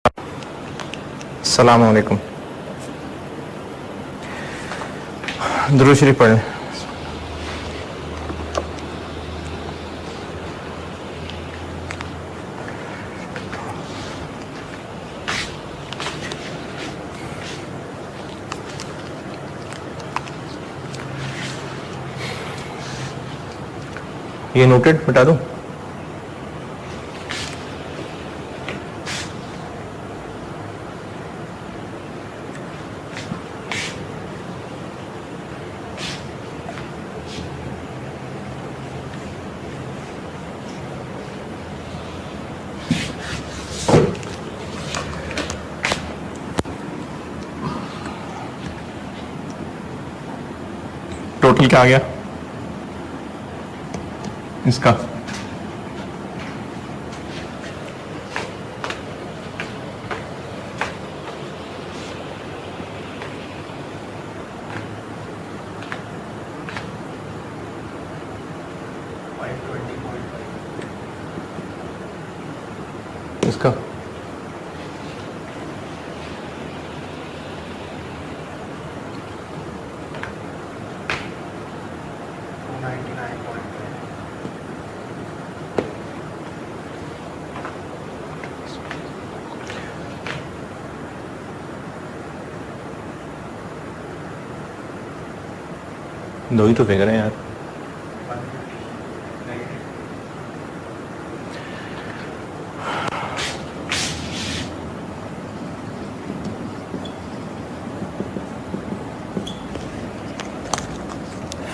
अस्सलाम वालेकुम। दुरूद शरीफ पढ़ें। ये नोटेड बता दूं? टोटल क्या आ गया इसका? इसका दो ही तो फिगर है यार।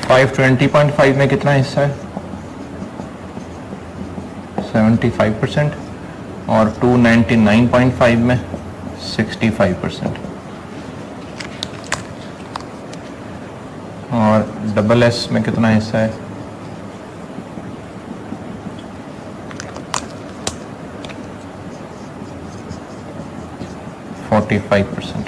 $520.5 में कितना हिस्सा है? 75% और 299.5 में 65% और डबल एस में कितना हिस्सा है? 45%।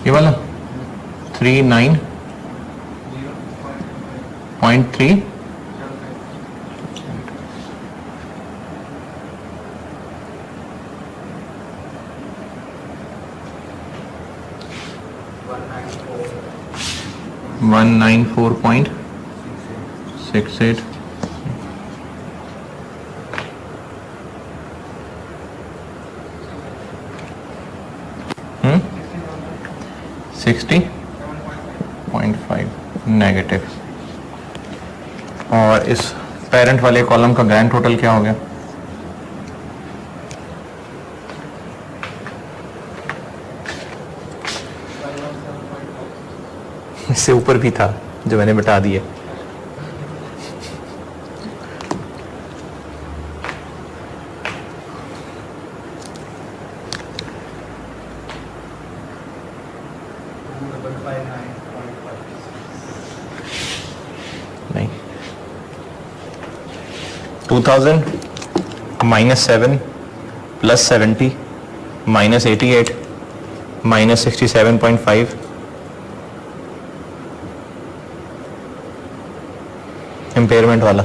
ये वाला 39.3 194.68 60.5 नेगेटिव। और इस पेरेंट वाले कॉलम का ग्रैंड टोटल क्या हो गया? इससे ऊपर भी था जो मैंने बता दिया। नहीं, 2000 -7 +70 -88 -67.5 इम्पेयरमेंट वाला।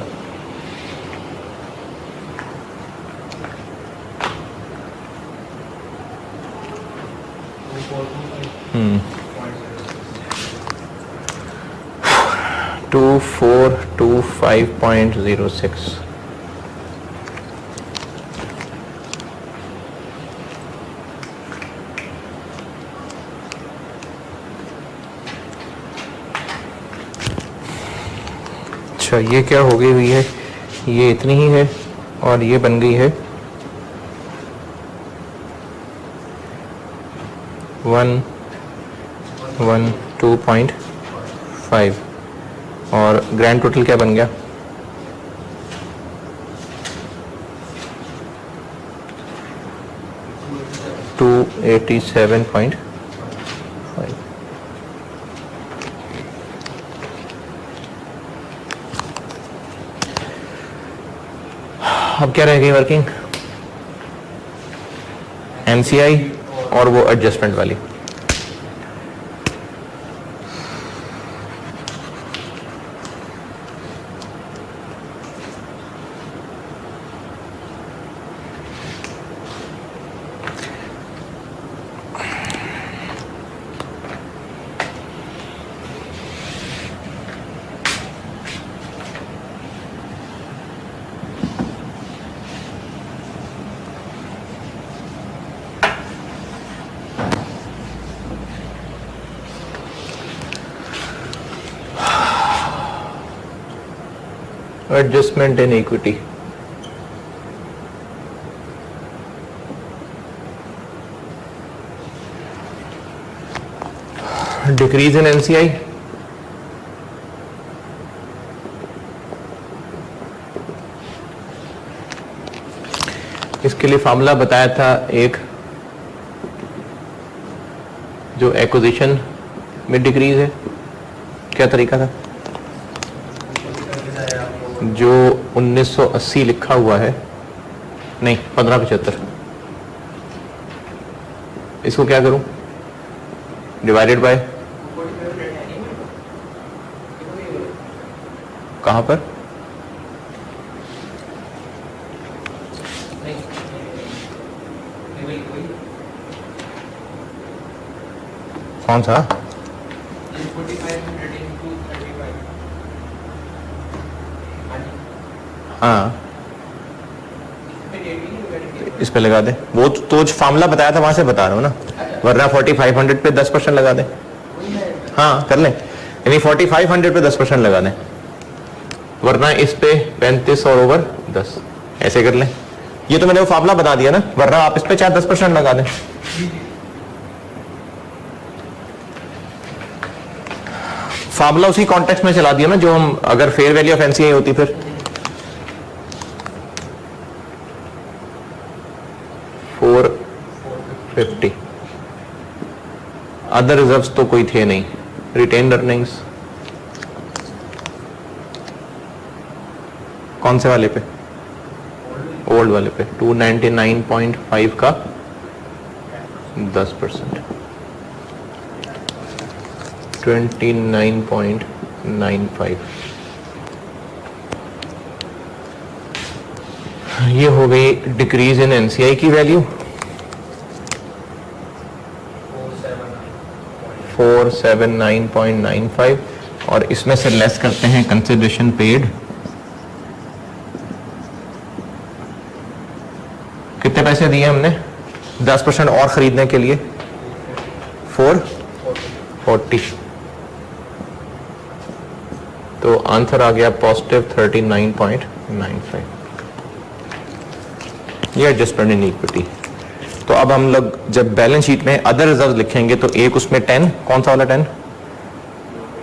हम्म 2425.06। अच्छा, ये क्या हो गई हुई है? ये इतनी ही है और ये बन गई है 112.5 और ग्रैंड टोटल क्या बन गया? 287.5। अब क्या रह गई वर्किंग? एमसीआई और वो एडजस्टमेंट वाली। Adjustment in equity, decrease in NCI, इसके लिए फॉर्मूला बताया था एक, जो एक्विजिशन में डिक्रीज है, क्या तरीका था? जो 1980 लिखा हुआ है, नहीं 1575, इसको क्या करूं? डिवाइडेड बाय, कहां पर? कौन सा? हाँ, इस पे लगा दे, वो तो जो फार्मूला बताया था वहां से बता रहा हूँ ना, वरना 4500 पे 10% लगा दे। हाँ कर लें, यानी 4500 पे 10% लगा दें, वरना इस पे 35 और ओवर 10, ऐसे कर लें। ये तो मैंने वो फार्मूला बता दिया ना, वरना आप इस पे चाहे 10% लगा दें। फार्मूला उसी कॉन्टेक्स्ट में चला दिया ना, जो हम अगर फेयर वैल्यू ऑफ एनसीआई होती फिर 450, अदर रिजर्व्स तो कोई थे नहीं, रिटेन्ड अर्निंग्स कौन से वाले पे? ओल्ड वाले पे, 299.5 का 10%, 29.95, ये हो गई डिक्रीज इन एनसीआई की वैल्यू 479.95, और इसमें से लेस करते हैं कंसिडरेशन पेड, कितने पैसे दिए हमने 10% और खरीदने के लिए? 440, तो आंसर आ गया पॉजिटिव 39.95। ये एडजस्टमेंट इन इक्विटी। तो अब हम लोग जब बैलेंस शीट में अदर रिजर्व लिखेंगे तो एक उसमें 10, कौन सा वाला 10?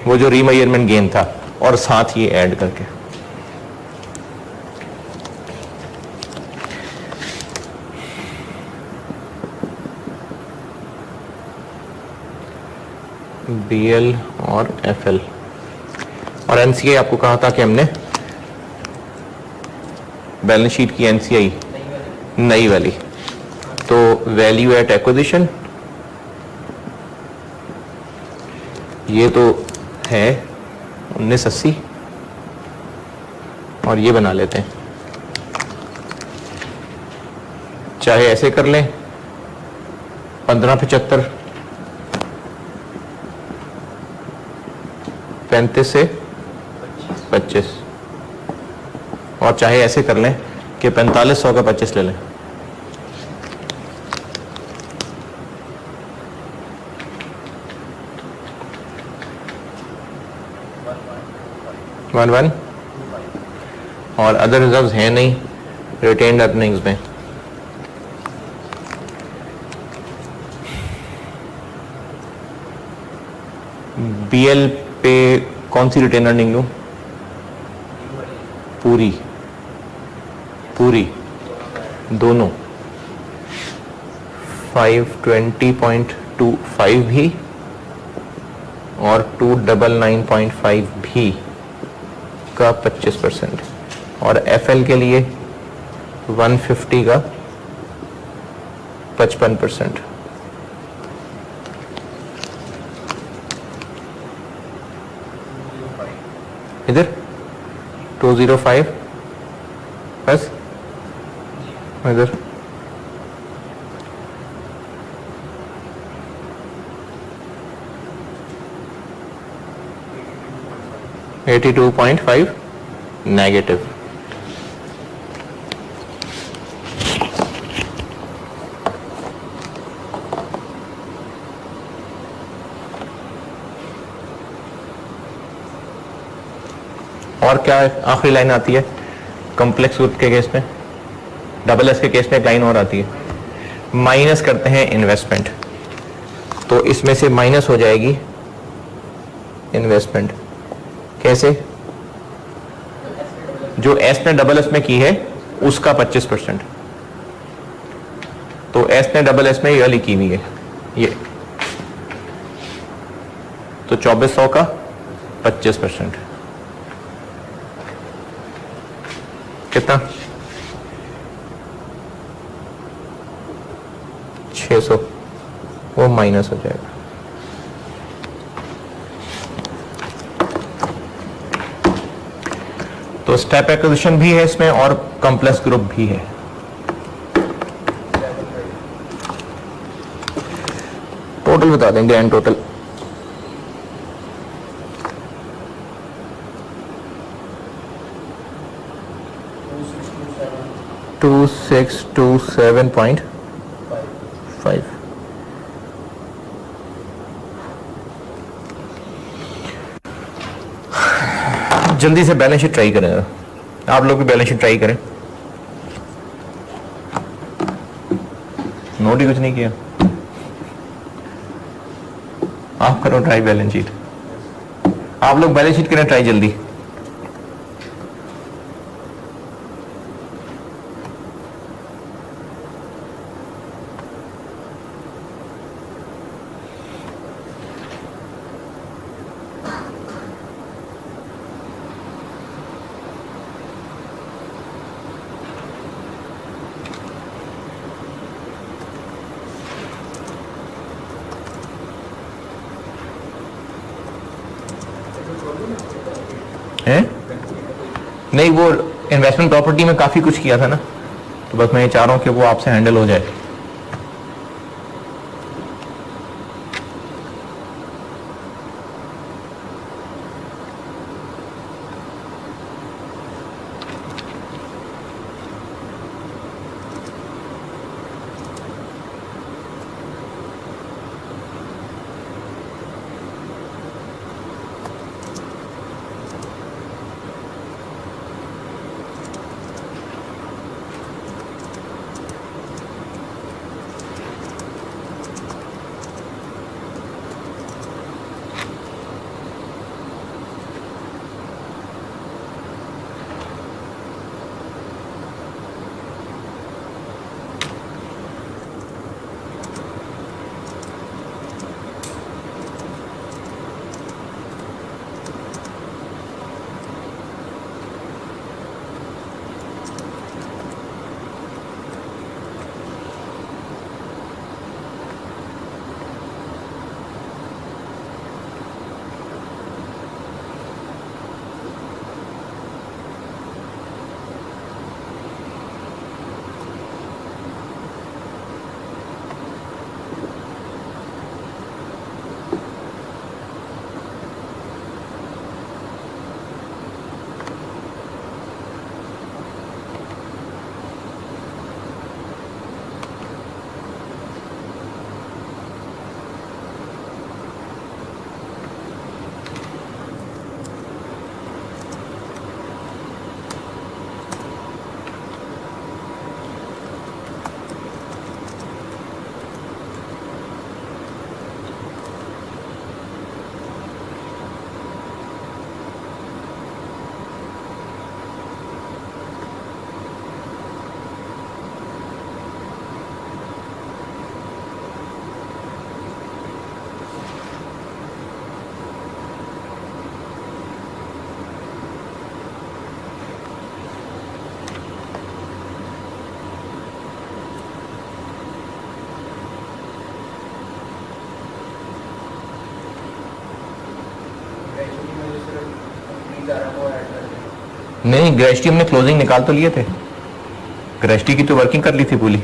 वो जो रीमेजरमेंट गेन था, और साथ ये ऐड करके बीएल और एफएल। और एनसीआई आपको कहा था कि हमने बैलेंस शीट की एनसीआई नई वाली, तो वैल्यू एट एक्विजिशन, ये तो है 1980, और ये बना लेते हैं, चाहे ऐसे कर लें 1575, 35 से 25, और चाहे ऐसे कर लें कि 4500 का 25 ले लें। वन और अदर रिजर्व्स हैं नहीं रिटेन्ड अर्निंग्स में, बीएल पे कौन सी रिटेन अर्निंग लूं? पूरी दोनों, 520.25 भी और 299.5 भी का 25%, और एफएल के लिए 150 का 55%। इधर 205 बस, इधर $82.5 नेगेटिव। और क्या आखिरी लाइन आती है कॉम्प्लेक्स ग्रुप के केस में, डबल एस के केस में एक लाइन और आती है, माइनस करते हैं इन्वेस्टमेंट, तो इसमें से माइनस हो जाएगी इन्वेस्टमेंट। कैसे? जो एस ने डबल एस में की है उसका 25%, तो एस ने डबल एस में ये वाली की हुई है ये, तो 2400 का 25%, कितना? 600, वो माइनस हो जाएगा। तो स्टेप एक्विजिशन भी है इसमें और कॉम्प्लेक्स ग्रुप भी है। टोटल बता देंगे, एंड टोटल 2627.5। जल्दी से बैलेंस शीट ट्राई करें, आप लोग भी बैलेंस शीट ट्राई करें। नोट ही कुछ नहीं किया, आप करो ट्राई बैलेंस शीट, आप लोग बैलेंस शीट करें ट्राई जल्दी। है नहीं, वो इन्वेस्टमेंट प्रॉपर्टी में काफी कुछ किया था ना, तो बस मैं ये चाह रहा हूं कि वो आपसे हैंडल हो जाए। नहीं, ग्रेस्टी हमने क्लोजिंग निकाल तो लिए थे, ग्रेस्टी की तो वर्किंग कर ली थी पूरी।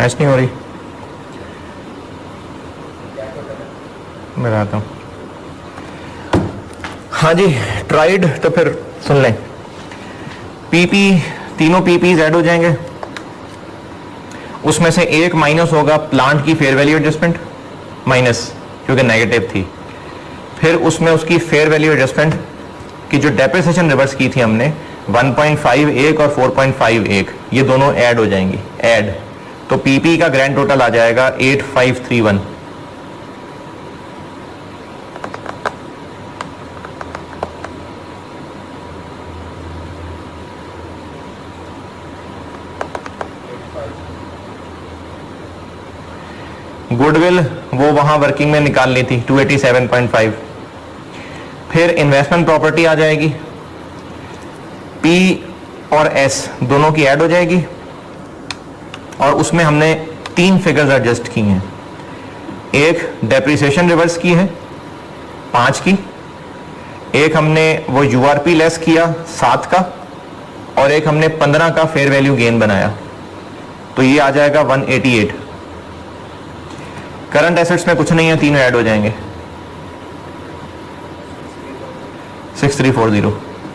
मैच नहीं हो रही, मैं आता हूँ। हाँ जी, ट्राइड, तो फिर सुन लें। पीपी, तीनों पीपीज ऐड हो जाएंगे, उसमें से एक माइनस होगा प्लांट की फेयर वैल्यू एडजस्टमेंट, माइनस क्योंकि नेगेटिव थी। फिर उसमें उसकी फेयर वैल्यू एडजस्टमेंट की जो डेप्रिसिएशन रिवर्स की थी हमने 1.51 और 4.51, ये दोनों ऐड हो जाएंगी, ऐड। तो पीपी का ग्रैंड टोटल आ जाएगा 8531। गुडविल वो वहां वर्किंग में निकाल ली थी 287.5। फिर इन्वेस्टमेंट प्रॉपर्टी आ जाएगी, पी और एस दोनों की ऐड हो जाएगी, और उसमें हमने 3 फिगर्स एडजस्ट की हैं। एक डेप्रिसिएशन रिवर्स की है 5 की, एक हमने वो यूआरपी लेस किया 7 का, और एक हमने 15 का फेयर वैल्यू गेन बनाया, तो ये आ जाएगा 188। करंट एसेट्स में कुछ नहीं है, तीनों ऐड हो जाएंगे 6340।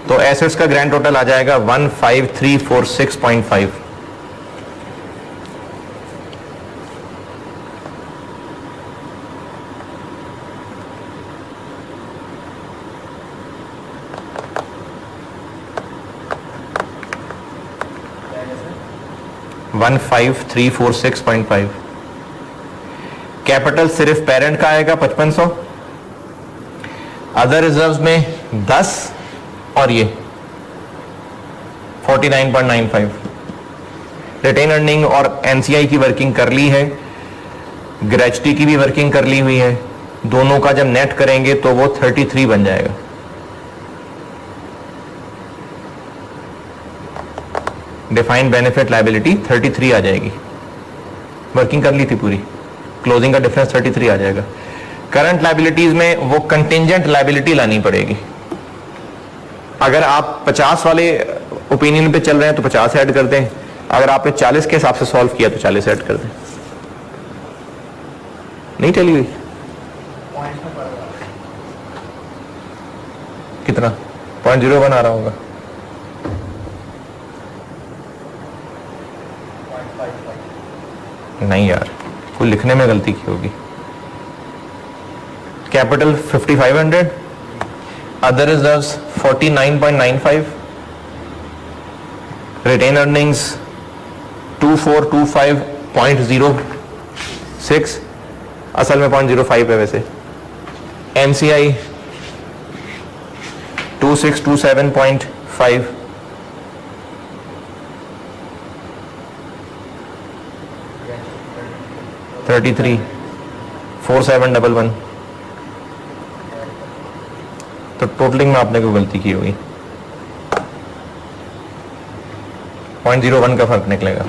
तो एसेट्स का ग्रैंड टोटल आ जाएगा 15346.5। वन 15346.5। कैपिटल सिर्फ पेरेंट का आएगा 5500, अदर रिजर्व्स में 10 और ये 49.95। रिटेन अर्निंग और एनसीआई की वर्किंग कर ली है, ग्रेचुटी की भी वर्किंग कर ली हुई है, दोनों का जब नेट करेंगे तो वो 33 बन जाएगा। डिफाइंड बेनिफिट लायबिलिटी 33 आ जाएगी, वर्किंग कर ली थी पूरी, क्लोजिंग का डिफरेंस 33 आ जाएगा। करंट लायबिलिटीज में वो कंटिंजेंट लायबिलिटी लानी पड़ेगी। अगर आप 50 वाले ओपिनियन पे चल रहे हैं तो 50 ऐड कर दें, अगर आपने 40 के हिसाब से सॉल्व किया तो 40 ऐड कर दें। नहीं चली हुई कितना 0.01 आ रहा होगा, नहीं यार, कोई लिखने में गलती की होगी। Capital 5500, other reserves 49.95, retained earnings 2425.06, असल में 0.05 है वैसे। एनसीआई 2627.5, $33, 4711। तो टोटलिंग में आपने कोई गलती की होगी, 0.01 का फर्क निकलेगा।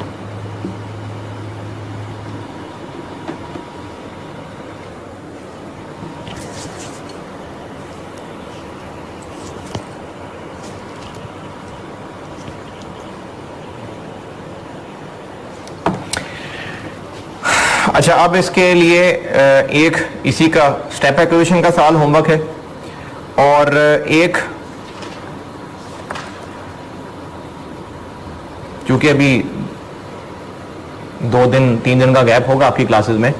अच्छा, अब इसके लिए एक इसी का स्टेप एक्विजिशन का सवाल होमवर्क है, और एक क्योंकि अभी 2-3 दिन का गैप होगा आपकी क्लासेस में,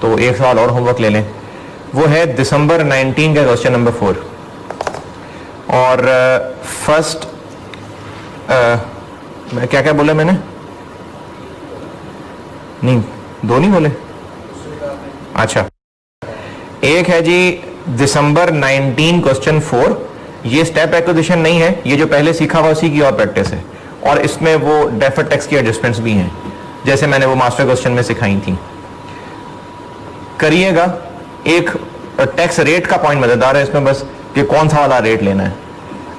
तो एक सवाल और होमवर्क ले लें। वो है दिसंबर 19 का क्वेश्चन नंबर 4, और फर्स्ट क्या क्या बोले मैंने, नहीं 2 नहीं बोले, अच्छा एक है जी दिसंबर 19 क्वेश्चन 4। ये स्टेप एक्विजिशन नहीं है, ये जो पहले सीखा हुआ उसी की और प्रैक्टिस है, और इसमें वो डेफर्ड टैक्स की एडजस्टमेंट्स भी हैं जैसे मैंने वो मास्टर क्वेश्चन में सिखाई थी। करिएगा, एक टैक्स रेट का पॉइंट मजेदार है इसमें बस कि कौन सा वाला रेट लेना है।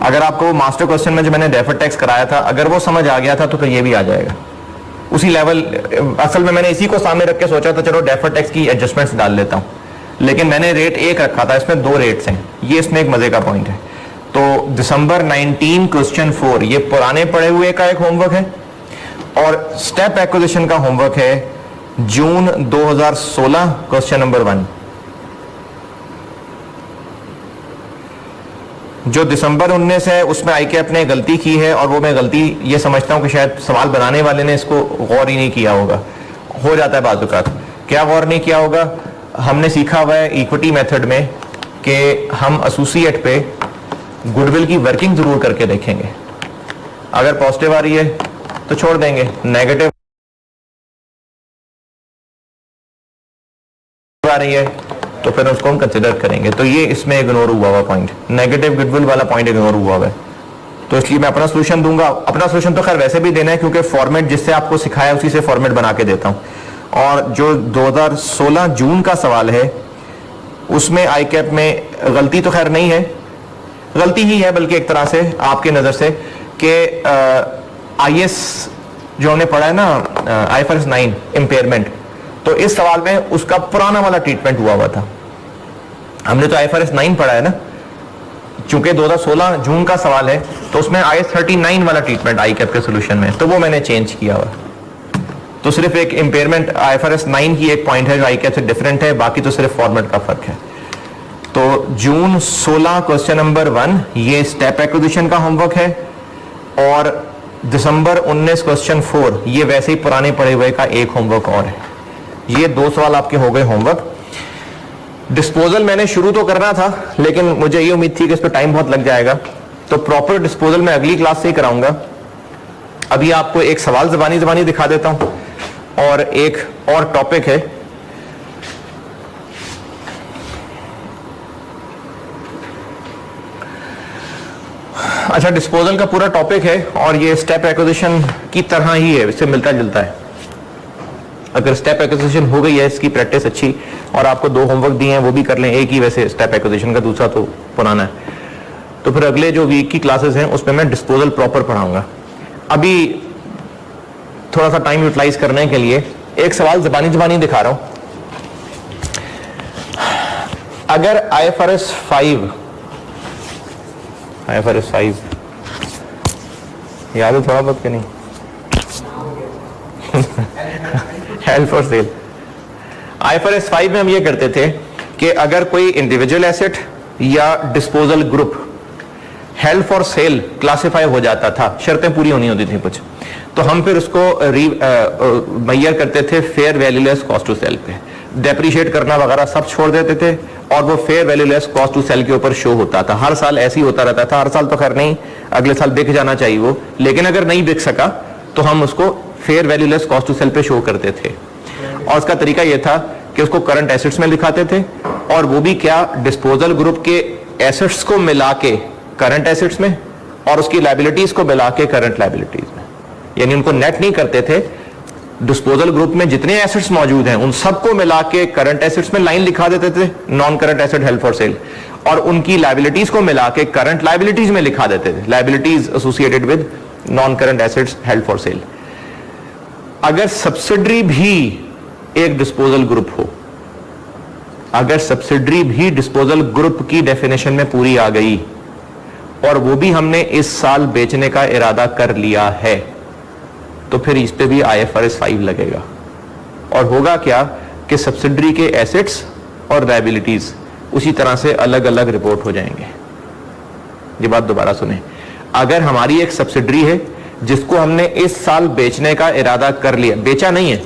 अगर आपको वो मास्टर क्वेश्चन में जो मैंने डेफर्ड टैक्स कराया था अगर वो समझ आ गया था तो फिर ये भी आ जाएगा उसी लेवल। असल में मैंने इसी को सामने रख के सोचा था चलो डेफर्ड टैक्स की एडजस्टमेंट्स डाल लेता हूं, लेकिन मैंने रेट एक रखा था, इसमें 2 रेट्स हैं। ये इसमें एक मजे का पॉइंट है। तो दिसंबर 19 क्वेश्चन 4 ये पुराने पढ़े हुए का एक होमवर्क है, और स्टेप एक्विजिशन का होमवर्क है जून 2016 क्वेश्चन नंबर 1। जो दिसंबर 19 है उसमें ICAP ने गलती की है, और वो मैं गलती ये समझता हूं कि शायद सवाल बनाने वाले ने इसको गौर ही नहीं किया होगा। हो जाता है बात औक़ात। क्या गौर नहीं किया होगा? हमने सीखा हुआ है इक्विटी मेथड में कि हम एसोसिएट पे गुडविल की वर्किंग जरूर करके देखेंगे। अगर पॉजिटिव आ रही है तो छोड़ देंगे, नेगेटिव आ रही है तो फिर उसको हम कंसिडर करेंगे। तो ये इसमें इग्नोर हुआ हुआ पॉइंट, नेगेटिव गुडविल वाला पॉइंट इग्नोर हुआ हुआ है। तो इसलिए मैं अपना सोल्यूशन दूंगा। अपना सोल्यूशन तो खैर वैसे भी देना है क्योंकि फॉर्मेट जिससे आपको सिखाया उसी से फॉर्मेट बना के देता हूं। और जो 2016 जून का सवाल है उसमें ICAP में गलती तो खैर नहीं है, गलती ही है बल्कि एक तरह से आपके नजर से कि IS जो हमने पढ़ा है ना IFRS 9 इम्पेयरमेंट, तो इस सवाल में उसका पुराना वाला ट्रीटमेंट हुआ था। हमने तो IFRS 9 पढ़ा है ना, चूंकि 2016 जून का सवाल है तो उसमें IAS 39 वाला ट्रीटमेंट ICAP के सोल्यूशन में, तो वो मैंने चेंज किया हुआ। तो सिर्फ एक इम्पेयरमेंट IFRS 9 की एक पॉइंट है जो ICAP से डिफरेंट है, बाकी तो सिर्फ फॉर्मेट का फर्क है। तो जून 16 क्वेश्चन नंबर 1 ये स्टेप एक्विजिशन का होमवर्क है, और दिसंबर 19 क्वेश्चन 4 ये वैसे ही पुराने पढ़े हुए का एक होमवर्क और है। ये 2 सवाल आपके हो गए होमवर्क। डिस्पोजल मैंने शुरू तो करना था लेकिन मुझे ये उम्मीद थी कि इस पर टाइम बहुत लग जाएगा, तो प्रॉपर डिस्पोजल मैं अगली क्लास से ही कराऊंगा। अभी आपको एक सवाल ज़बानी दिखा देता हूं और एक और टॉपिक है। अच्छा, डिस्पोजल का पूरा टॉपिक है और ये स्टेप एक्विजिशन की तरह ही है, इससे मिलता जुलता है। अगर स्टेप एक्विजिशन हो गई है, इसकी प्रैक्टिस अच्छी, और आपको 2 होमवर्क दिए हैं वो भी कर लें, एक ही वैसे स्टेप एक्विजिशन का, दूसरा तो पुराना है, तो फिर अगले जो वीक की क्लासेस हैं उसमें मैं डिस्पोजल प्रॉपर पढ़ाऊंगा। अभी थोड़ा सा टाइम यूटिलाइज करने के लिए एक सवाल ज़बानी दिखा रहा हूं। अगर IFRS 5 याद है थोड़ा बहुत कि नहीं? Held for sale. IFRS 5 में हम ये करते थे कि अगर कोई इंडिविजुअल एसेट या disposal group held for sale classify हो जाता था, शर्तें पूरी होनी होती थी कुछ, तो हम फिर उसको मैयर करते थे fair value less cost to sell पे। डेप्रिशिएट करना वगैरह सब छोड़ देते थे और वो fair value less cost to sell के ऊपर शो होता था। हर साल ऐसे ही होता रहता था, हर साल तो खैर नहीं, अगले साल बिक जाना चाहिए वो, लेकिन अगर नहीं बिक सका तो हम उसको fair value less cost to sell पे शो करते थे। और उसका तरीका यह था कि उसको करंट एसेट्स में दिखाते थे, और वो भी क्या, डिस्पोजल ग्रुप के एसेट्स को मिला के करंट एसेट्स में और उसकी लायबिलिटीज को मिला के करंट लायबिलिटीज में, यानी उनको नेट नहीं करते थे। डिस्पोजल ग्रुप में जितने एसेट्स मौजूद हैं उन सबको मिला के करंट एसेट्स में लाइन लिखा देते थे, non current asset held for sale, और उनकी लायबिलिटीज को मिला के करंट लायबिलिटीज में लिखा देते थे, liabilities associated with non current assets held for sale. अगर सब्सिडरी भी एक डिस्पोजल ग्रुप हो, अगर सब्सिडरी भी डिस्पोजल ग्रुप की डेफिनेशन में पूरी आ गई और वो भी हमने इस साल बेचने का इरादा कर लिया है, तो फिर इस पे भी IFRS 5 लगेगा। और होगा क्या कि सब्सिडरी के एसेट्स और लायबिलिटीज उसी तरह से अलग अलग रिपोर्ट हो जाएंगे। ये बात दोबारा सुने, अगर हमारी एक सब्सिडरी है जिसको हमने इस साल बेचने का इरादा कर लिया, बेचा नहीं है,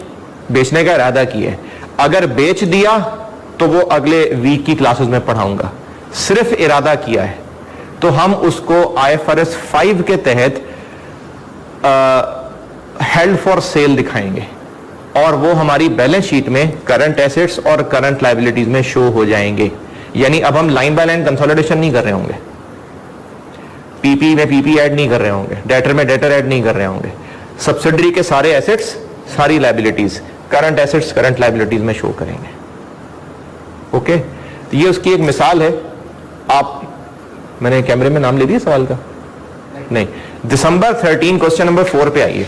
बेचने का इरादा किया है, अगर बेच दिया तो वो अगले वीक की क्लासेस में पढ़ाऊंगा, सिर्फ इरादा किया है तो हम उसको IFRS 5 के तहत हेल्ड फॉर सेल दिखाएंगे, और वो हमारी बैलेंस शीट में करंट एसेट्स और करंट लायबिलिटीज में शो हो जाएंगे। यानी अब हम लाइन बाय लाइन कंसोलिडेशन नहीं कर रहे होंगे, पीपी में पीपी ऐड नहीं कर रहे होंगे, डेटर में डेटर ऐड नहीं कर रहे होंगे, सब्सिडरी के सारे एसेट्स सारी liabilities current assets current liabilities में शो करेंगे। ओके, तो ये उसकी एक मिसाल है। आप, मैंने कैमरे में नाम ले दिया सवाल का? नहीं। दिसंबर 13 क्वेश्चन नंबर 4 पे आइए।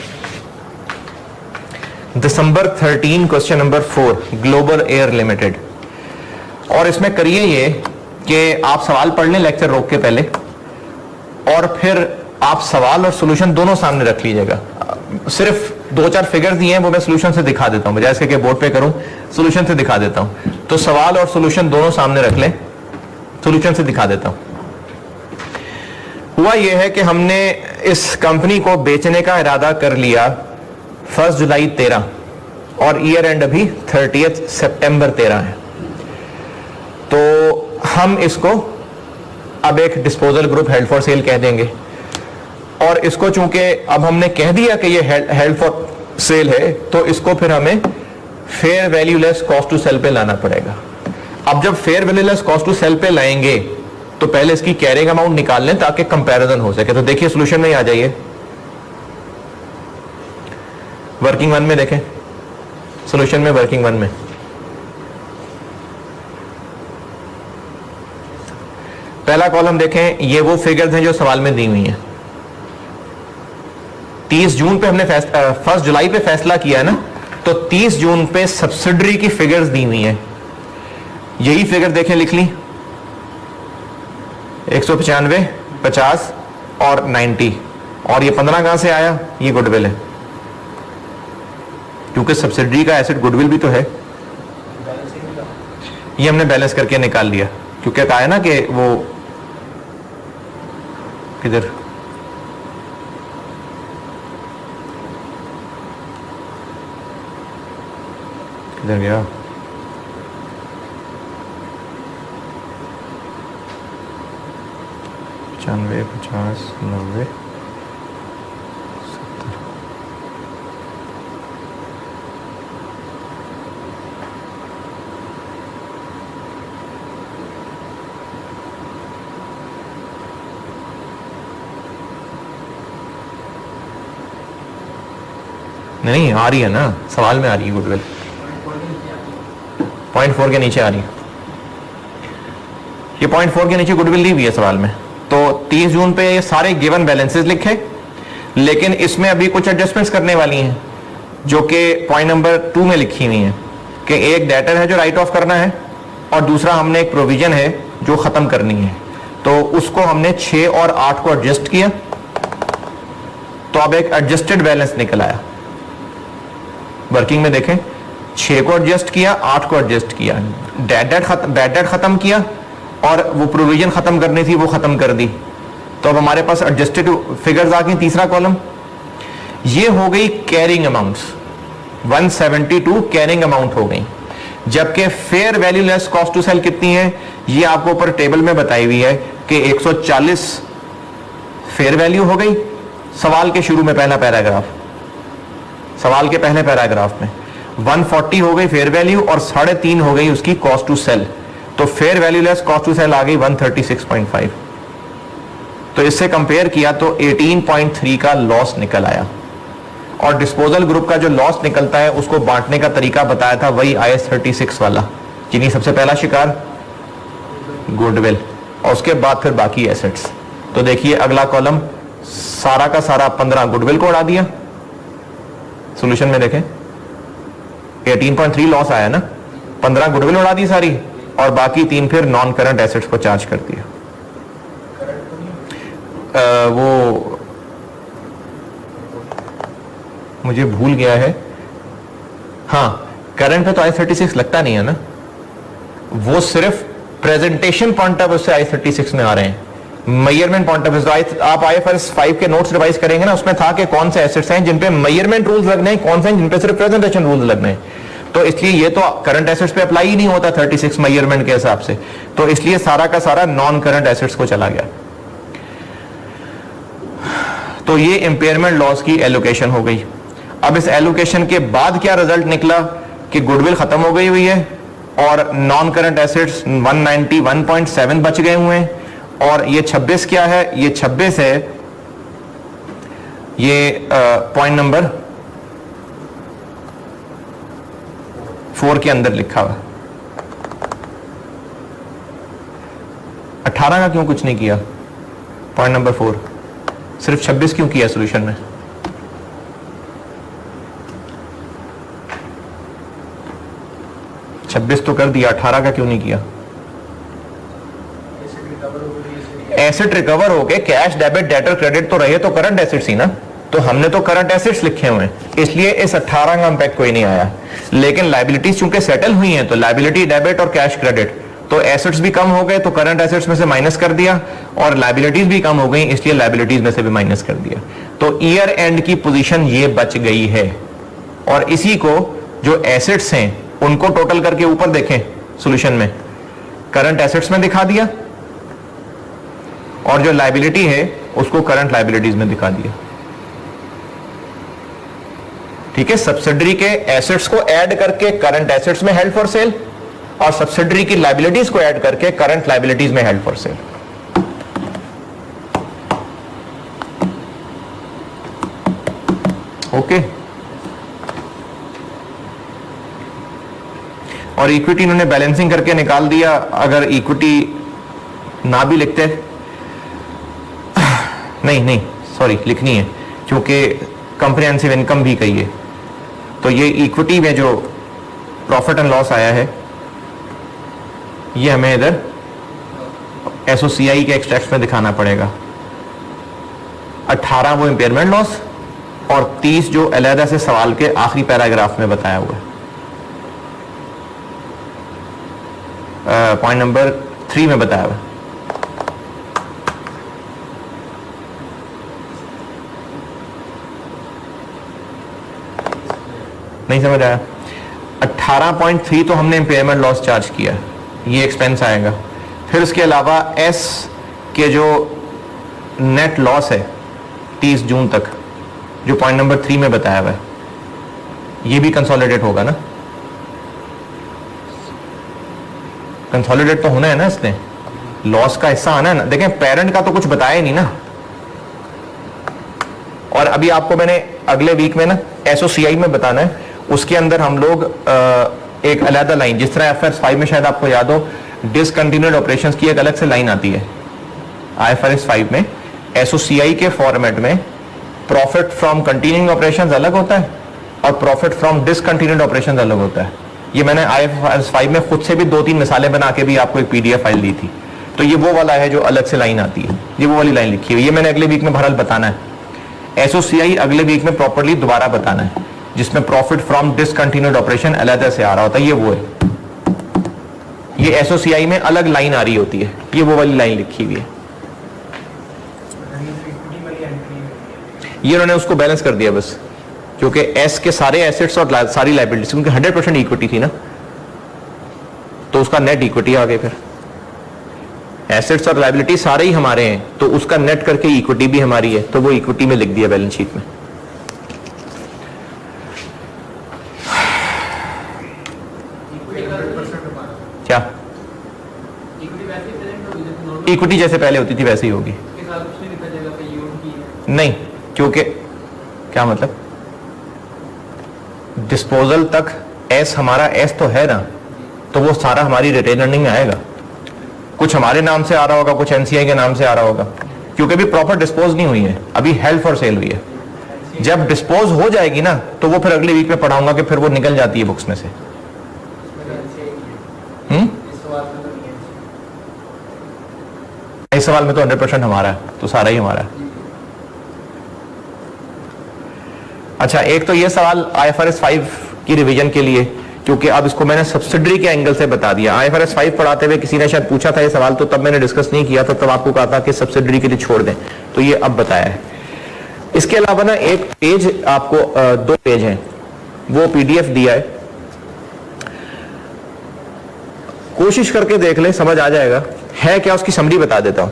दिसंबर 13 question number 4, global air limited. और इसमें करिए ये कि आप सवाल पढ़ लें लेक्चर रोक के पहले, और फिर आप सवाल और सॉल्यूशन दोनों सामने रख लीजिएगा। सिर्फ दो चार फिगर्स दिए हैं वो मैं सोल्यूशन से दिखा देता हूं, बजाय इसके बोर्ड पे करूं सोल्यूशन से दिखा देता हूं। तो सवाल और सोल्यूशन दोनों सामने रख लें, सोल्यूशन से दिखा देता हूं। हुआ यह है कि हमने इस कंपनी को बेचने का इरादा कर लिया 1 जुलाई 13 और ईयर एंड अभी 30 सितंबर 13 है। तो हम इसको अब एक disposal group held for sale कह देंगे, और इसको चूंकि अब हमने कह दिया कि ये हेल्ड फॉर सेल है तो इसको फिर हमें fair value less cost to sell पे लाना पड़ेगा। अब जब fair value less cost to sell पे लाएंगे तो पहले इसकी कैरिंग अमाउंट निकाल लें ताकि कंपैरिजन हो सके। तो देखिए सॉल्यूशन में आ जाइए, वर्किंग वन में देखें, सॉल्यूशन में वर्किंग वन में पहला कॉलम देखें, ये वो फिगर्स हैं जो सवाल में दी हुई हैं। 30 जून पे हमने 1 जुलाई पे फैसला किया है ना, तो 30 जून पे सब्सिडरी की फिगर्स दी हुई हैं। यही फिगर देखें, लिख ली 195, 50 और 90, और ये 15 कहां से आया? ये गुडविल है, क्योंकि सब्सिडरी का एसेट गुडविल भी तो है। ये हमने बैलेंस करके निकाल लिया, क्योंकि कहा है ना कि वो किधर किधर गया? पचानवे, 50, 90, 70। नहीं आ रही है ना, सवाल में आ रही है गुडविल, 0.4 के नीचे आ रही है। ये 0.4 के नीचे गुडविल दी हुई है सवाल में। तो 30 जून पे ये सारे गिवन बैलेंसेस लिखे, लेकिन इसमें अभी कुछ एडजस्टमेंट्स करने वाली हैं जो कि पॉइंट नंबर 2 में लिखी हुई हैं कि एक डेटर है जो राइट ऑफ करना है और दूसरा हमने एक प्रोविजन है जो खत्म करनी है। तो उसको हमने 6 और 8 को एडजस्ट किया, तो अब एक एडजस्टेड बैलेंस निकल आया। वर्किंग में देखें, 6 को एडजस्ट किया, 8 को एडजस्ट किया, बैड डेट खत्म किया और वो प्रोविजन खत्म करनी थी वो खत्म कर दी। तो अब हमारे पास एडजस्टेड फिगर्स आ गई। तीसरा कॉलम ये हो गई कैरिंग अमाउंट्स, 172 कैरिंग अमाउंट हो गई, जबकि fair value less cost to sell कितनी है ये आपको ऊपर टेबल में बताई हुई है कि 140 फेयर वैल्यू हो गई। सवाल के शुरू में पहला पैराग्राफ, सवाल के पहले पैराग्राफ में 140 हो गई फेयर वैल्यू और 3.5 हो गई उसकी कॉस्ट टू सेल। तो fair value less cost to sell आ गई 136.5। तो इससे कंपेयर किया तो 18.3 का लॉस निकल आया। और डिस्पोजल ग्रुप का जो लॉस निकलता है उसको बांटने का तरीका बताया था वही IAS 36 वाला, जिन्हीं सबसे पहला शिकार गुडविल और उसके बाद फिर बाकी एसेट्स। तो देखिए अगला कॉलम सारा का सारा 15 गुडविल को उड़ा दिया। सॉल्यूशन में देखें 18.3 लॉस आया ना, 15 गुडविल उड़ा दी सारी और बाकी 3 फिर नॉन करंट एसेट्स को चार्ज कर दिया। वो मुझे भूल गया है, हाँ करंट पे तो IAS 36 लगता नहीं है ना, वो सिर्फ प्रेजेंटेशन पॉइंट ऑफ व्यू से IAS 36 में आ रहे हैं। मेजरमेंट पॉइंट ऑफ व्यू आप IFRS 5 के नोट्स रिवाइज करेंगे ना, उसमें था कि कौन से एसेट्स हैं जिन पे मेजरमेंट रूल्स लगने हैं, कौन से हैं जिन पे सिर्फ प्रेजेंटेशन रूल्स लगने हैं। तो इसलिए ये तो करंट एसेट्स पे अप्लाई ही नहीं होता 36 मेजरमेंट के हिसाब से, तो इसलिए सारा का सारा नॉन करंट एसेट्स को चला गया। तो ये इंपेयरमेंट लॉस की एलोकेशन हो गई। अब इस एलोकेशन के बाद क्या रिजल्ट निकला कि गुडविल खत्म हो गई हुई है और नॉन करंट एसेट्स 191.7 बच गए हुए हैं। और ये 26 क्या है? ये 26 है, ये पॉइंट नंबर 4 के अंदर लिखा हुआ। 18 का क्यों कुछ नहीं किया? पॉइंट नंबर 4 सिर्फ 26 क्यों किया सॉल्यूशन में? छब्बीस तो कर दिया, 18 का क्यों नहीं किया? एसेट रिकवर हो गए, कैश डेबिट डेटर क्रेडिट तो रहे तो करंट एसेट्स ही ना, तो हमने तो करंट एसेट्स लिखे हुए हैं, इसलिए इस 18 का इम्पैक्ट कोई नहीं आया। लेकिन लायबिलिटीज चूंकि सेटल हुई हैं, तो लायबिलिटी डेबिट और कैश क्रेडिट, तो एसेट्स भी कम हो गए तो करंट एसेट्स में से माइनस कर दिया, और लायबिलिटीज भी कम हो गई इसलिए लायबिलिटीज में से भी माइनस कर दिया। तो ईयर एंड की पोजीशन ये बच गई है। और इसी को जो एसेट्स हैं उनको टोटल करके ऊपर देखें सॉल्यूशन में, करंट एसेट्स में दिखा दिया, और जो लायबिलिटी है उसको करंट लायबिलिटीज में दिखा दिया। ठीक है, सब्सिडरी के एसेट्स को ऐड करके करंट एसेट्स में हेल्ड फॉर सेल, और सब्सिडरी की लायबिलिटीज को ऐड करके करंट लायबिलिटीज में हेल्ड फॉर सेल। ओके, और इक्विटी इन्होंने बैलेंसिंग करके निकाल दिया। अगर इक्विटी ना भी लिखते, नहीं सॉरी लिखनी है क्योंकि कंप्रिहेंसिव इनकम भी कही है, तो ये इक्विटी में जो प्रॉफिट एंड लॉस आया है ये हमें इधर एसओसीआई के एक्सट्रैक्ट में दिखाना पड़ेगा। 18 वो इंपेयरमेंट लॉस, और 30 जो अलहदा से सवाल के आखिरी पैराग्राफ में बताया हुआ है। पॉइंट नंबर 3 में बताया हुआ है। नहीं समझ आया? 18.3 तो हमने इंपेयरमेंट लॉस चार्ज किया, ये एक्सपेंस आएगा। फिर उसके अलावा एस के जो नेट लॉस है 30 जून तक, जो पॉइंट नंबर 3 में बताया हुआ है, ये भी कंसोलिडेट होगा ना। कंसोलिडेट तो होना है ना, इसने लॉस का हिस्सा आना है ना। देखें पेरेंट का तो कुछ बताया नहीं ना, और अभी आपको मैंने अगले वीक में ना एसओसीआई में बताना है, उसके अंदर हम लोग एक अलग लाइन, जिस तरह IFRS 5 में शायद आपको याद हो डिसकंटिन्यूड ऑपरेशंस की एक अलग से लाइन आती है, IFRS 5 में एसओसीआई के फॉर्मेट में प्रॉफिट फ्रॉम कंटिन्यूइंग ऑपरेशंस अलग होता है और प्रॉफिट फ्रॉम डिसकंटिन्यूड ऑपरेशंस अलग होता है। ये मैंने IFRS 5 में खुद से भी 2-3 मिसालें बना के भी आपको एक PDF फाइल दी थी, तो ये वो वाला है जो अलग से लाइन आती है, ये वो वाली लाइन लिखी हुई है। ये मैंने अगले वीक में बहरहाल बताना है, एसओसीआई अगले वीक में प्रॉपर्ली दोबारा बताना है, जिसमें प्रॉफिट फ्रॉम डिसकंटिन्यूड ऑपरेशन अलग से आ रहा होता है। ये वो है, ये एसओसीआई में अलग लाइन आ रही होती है, ये वो वाली लाइन लिखी हुई है। ये उन्होंने उसको बैलेंस कर दिया बस, क्योंकि एस के सारे एसेट्स और सारी लायबिलिटीज, क्योंकि 100% इक्विटी थी ना, तो उसका नेट इक्विटी आ गई। फिर एसेट्स और लायबिलिटी सारे ही हमारे हैं, तो उसका नेट करके इक्विटी भी हमारी है, तो वो इक्विटी में लिख दिया बैलेंस शीट में। क्या इक्विटी जैसे पहले होती थी वैसे ही होगी? नहीं, क्योंकि क्या मतलब, डिस्पोजल तक एस हमारा एस तो है ना, तो वो सारा हमारी रिटेन अर्निंग में आएगा। कुछ हमारे नाम से आ रहा होगा, कुछ एनसीआई के नाम से आ रहा होगा, क्योंकि अभी प्रॉपर डिस्पोज नहीं हुई है, अभी हेल्ड फॉर सेल हुई है। जब डिस्पोज हो जाएगी ना, तो वो फिर अगले वीक में पढ़ाऊंगा कि फिर वो निकल जाती है बुक्स में से। इस सवाल में तो 100% हमारा है, तो सारा ही हमारा है। अच्छा, एक तो ये सवाल IFRS 5 की रिवीजन के लिए, क्योंकि अब इसको मैंने सब्सिडरी के एंगल से बता दिया। IFRS 5 पढ़ाते हुए किसी ने शायद पूछा था ये सवाल, तो तब मैंने डिस्कस नहीं किया था, तब आपको कहा था कि सब्सिडरी के लिए छोड़ दें, तो ये अब बताया है। इसके अलावा ना एक पेज आपको 2 पेज हैं, वो PDF दिया है, कोशिश करके देख ले, समझ आ जाएगा है क्या। उसकी समरी बता देता हूं।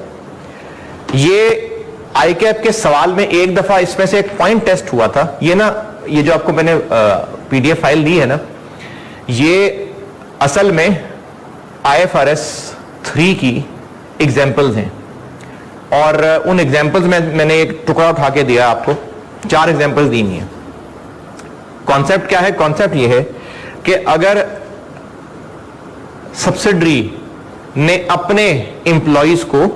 ये ICAP के सवाल में एक दफा इसमें से एक पॉइंट टेस्ट हुआ था। ये ना, ये जो आपको मैंने PDF फाइल दी है ना, ये असल में IFRS 3 की एग्जाम्पल्स हैं, और उन एग्जाम्पल्स में मैंने एक टुकड़ा उठा के दिया आपको, 4 एग्जाम्पल्स दी हुई हैं। कॉन्सेप्ट क्या है? कॉन्सेप्ट ये है कि अगर सब्सिडरी ने अपने एम्प्लॉइज को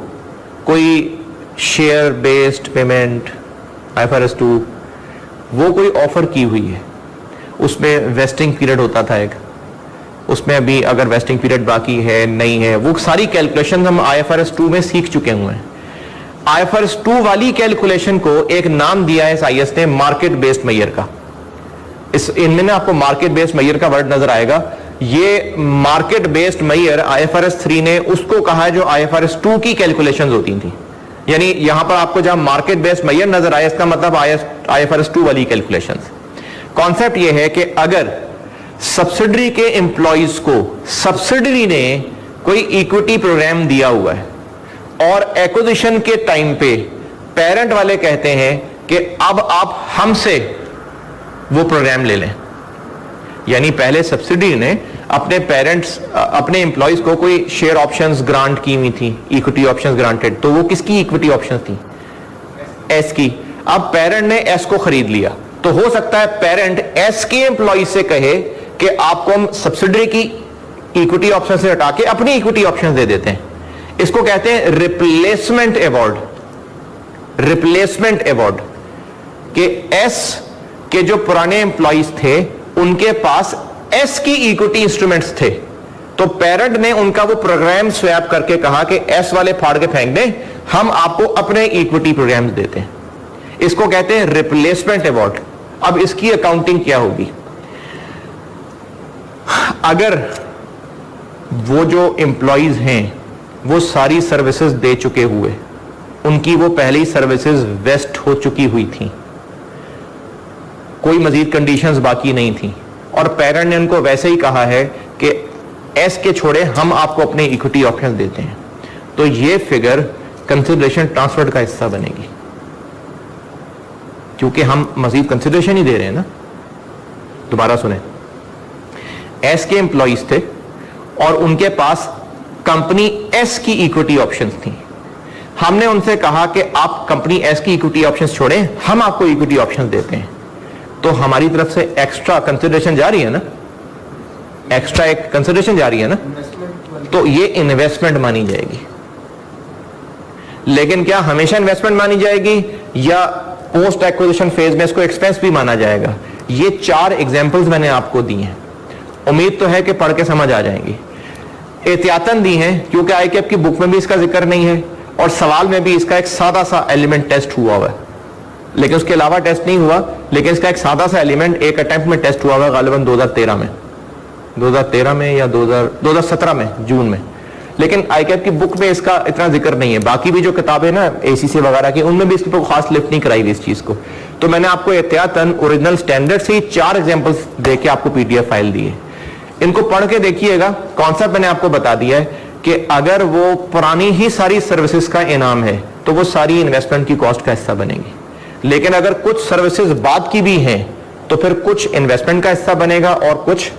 कोई शेयर बेस्ड पेमेंट IFRS 2 वो कोई ऑफर की हुई है, उसमें वेस्टिंग पीरियड होता था एक, उसमें अभी अगर वेस्टिंग पीरियड बाकी है नहीं है, वो सारी कैलकुलेशन हम IFRS 2 में सीख चुके हुए हैं। IFRS 2 वाली कैलकुलेशन को एक नाम दिया है SIS ने, मार्केट बेस्ड मेजर का। इनमें ना आपको मार्केट बेस्ड मेजर का वर्ड नजर आएगा। ये मार्केट बेस्ड मेजर IFRS 3 ने उसको कहा है जो IFRS 2 की कैलकुलेशंस होती थी। यानी यहां पर आपको जहां मार्केट बेस्ड मेजर नजर आया, इसका मतलब IFRS 2 वाली कैलकुलेशंस। कॉन्सेप्ट यह है कि अगर सब्सिडरी के एम्प्लॉइज को सब्सिडरी ने कोई इक्विटी प्रोग्राम दिया हुआ है और एक्विजिशन के टाइम पे पेरेंट वाले कहते हैं कि अब आप हमसे वो प्रोग्राम ले लें, यानी पहले सब्सिडी ने अपने एम्प्लॉइज को कोई शेयर ऑप्शंस ग्रांट की हुई थी, इक्विटी ऑप्शंस ग्रांटेड, तो वो किसकी इक्विटी ऑप्शंस थी? एस की। अब पेरेंट ने एस को खरीद लिया, तो हो सकता है पेरेंट एस के एम्प्लॉइज से कहे कि आपको हम सब्सिडरी की इक्विटी ऑप्शन से हटा के अपनी इक्विटी ऑप्शन दे देते हैं। इसको कहते हैं रिप्लेसमेंट अवॉर्ड। रिप्लेसमेंट अवॉर्ड कि एस के जो पुराने एम्प्लॉइज थे उनके पास एस की इक्विटी इंस्ट्रूमेंट्स थे, तो पेरेंट ने उनका वो प्रोग्राम स्वैप करके कहा कि एस वाले फाड़ के फेंक दें, हम आपको अपने इक्विटी प्रोग्राम्स देते हैं। इसको कहते हैं रिप्लेसमेंट अवॉर्ड। अब इसकी अकाउंटिंग क्या होगी? अगर वो जो एम्प्लॉइज हैं वो सारी सर्विसेज दे चुके हुए, उनकी वो पहली सर्विसेज वेस्ट हो चुकी हुई थी, कोई मजीद कंडीशंस बाकी नहीं थी, और पेरेंट ने उनको वैसे ही कहा है कि एस के छोड़े हम आपको अपने इक्विटी ऑप्शन देते हैं, तो ये फिगर कंसिडरेशन ट्रांसफर का हिस्सा बनेगी, क्योंकि हम मजीद कंसिडरेशन ही दे रहे हैं ना। दोबारा सुने, एस के एम्प्लॉइज थे और उनके पास कंपनी एस की इक्विटी ऑप्शंस थी। हमने उनसे कहा कि आप कंपनी एस की इक्विटी ऑप्शंस छोड़ें, हम आपको इक्विटी ऑप्शंस देते हैं, तो हमारी तरफ से एक्स्ट्रा कंसिडरेशन जा रही है ना, एक्स्ट्रा एक कंसिडरेशन जा रही है ना, तो ये इन्वेस्टमेंट मानी जाएगी। लेकिन क्या हमेशा इन्वेस्टमेंट मानी जाएगी या पोस्ट एक्विजिशन फेज में इसको एक्सपेंस भी माना जाएगा? ये 4 एग्जांपल्स मैंने आपको दी हैं, उम्मीद तो है कि पढ़ के समझ आ जाएंगी। एहतियातन दी हैं क्योंकि ICAP की बुक में भी इसका जिक्र नहीं है और सवाल में भी इसका एक सादा सा एलिमेंट टेस्ट हुआ है, लेकिन उसके अलावा टेस्ट नहीं हुआ, लेकिन इसका एक सादा सा एलिमेंट एक अटेम्प्ट में टेस्ट हुआ है, गालिबन 2013 में या 2017 में जून में, लेकिन ICAP की बुक में इसका इतना जिक्र नहीं है। बाकी भी जो किताबें ना ACC वगैरह की, उनमें भी इसके ऊपर खास लिफ्ट नहीं कराई हुई इस चीज को। तो मैंने आपको एहतियातन ओरिजिनल स्टैंडर्ड से 4 एग्जाम्पल्स देके आपको PDF फाइल दी है, इनको पढ़ के देखिएगा। कॉन्सेप्ट मैंने आपको बता दिया है कि अगर वो पुरानी ही सारी सर्विसेज का इनाम है तो वो सारी इन्वेस्टमेंट की कॉस्ट का हिस्सा बनेगी, लेकिन अगर कुछ सर्विसेज बाद की भी हैं तो फिर कुछ इन्वेस्टमेंट का हिस्सा बनेगा और कुछ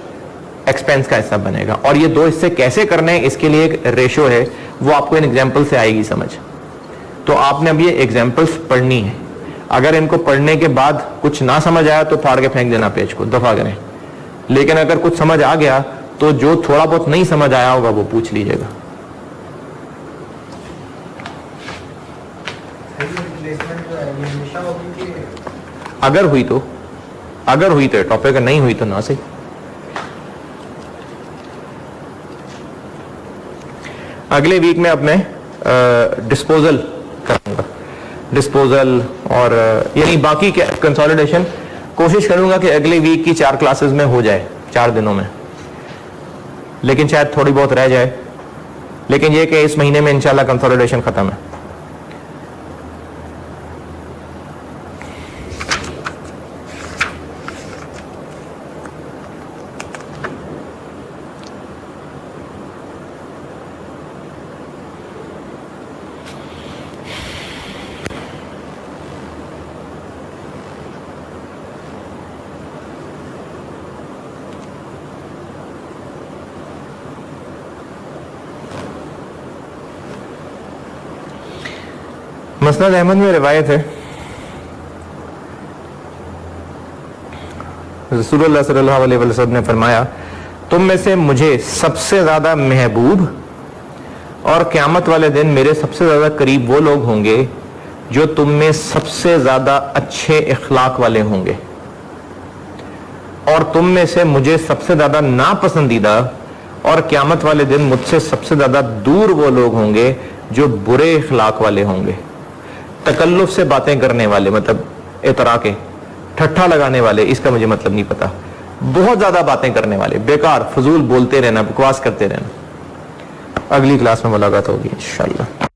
एक्सपेंस का हिस्सा बनेगा। और ये 2 हिस्से कैसे करने हैं, इसके लिए एक रेशो है, वो आपको इन एग्जाम्पल से आएगी समझ। तो आपने अब ये एग्जाम्पल्स पढ़नी है, अगर इनको पढ़ने के बाद कुछ ना समझ आया तो फाड़ के फेंक देना पेज को, दफा करें। लेकिन अगर कुछ समझ आ गया तो जो थोड़ा बहुत नहीं समझ आया होगा वो पूछ लीजिएगा। अगर हुई तो टॉपिक, नहीं हुई तो ना सही। अगले वीक में अब मैं डिस्पोजल करूंगा, डिस्पोजल और यानी बाकी कंसोलिडेशन कोशिश करूंगा कि अगले वीक की 4 क्लासेस में हो जाए, 4 दिनों में, लेकिन शायद थोड़ी बहुत रह जाए। लेकिन ये कि इस महीने में इंशाल्लाह कंसोलिडेशन खत्म है। मसनद अहमद में रिवायत है, रसूलुल्लाह सल्लल्लाहु अलैहि वसल्लम ने फरमाया, तुम में से मुझे सबसे ज्यादा महबूब और क़यामत वाले दिन मेरे सबसे ज्यादा करीब वो लोग होंगे जो तुम में सबसे ज्यादा अच्छे इखलाक वाले होंगे, और तुम में से मुझे सबसे ज्यादा नापसंदीदा और क़यामत वाले दिन मुझसे सबसे ज्यादा दूर वो लोग होंगे जो बुरे इखलाक वाले होंगे। तकल्लुफ से बातें करने वाले, मतलब इतरा के ठट्ठा लगाने वाले, इसका मुझे मतलब नहीं पता। बहुत ज्यादा बातें करने वाले, बेकार फजूल बोलते रहना, बकवास करते रहना। अगली क्लास में मुलाकात होगी इंशाल्लाह।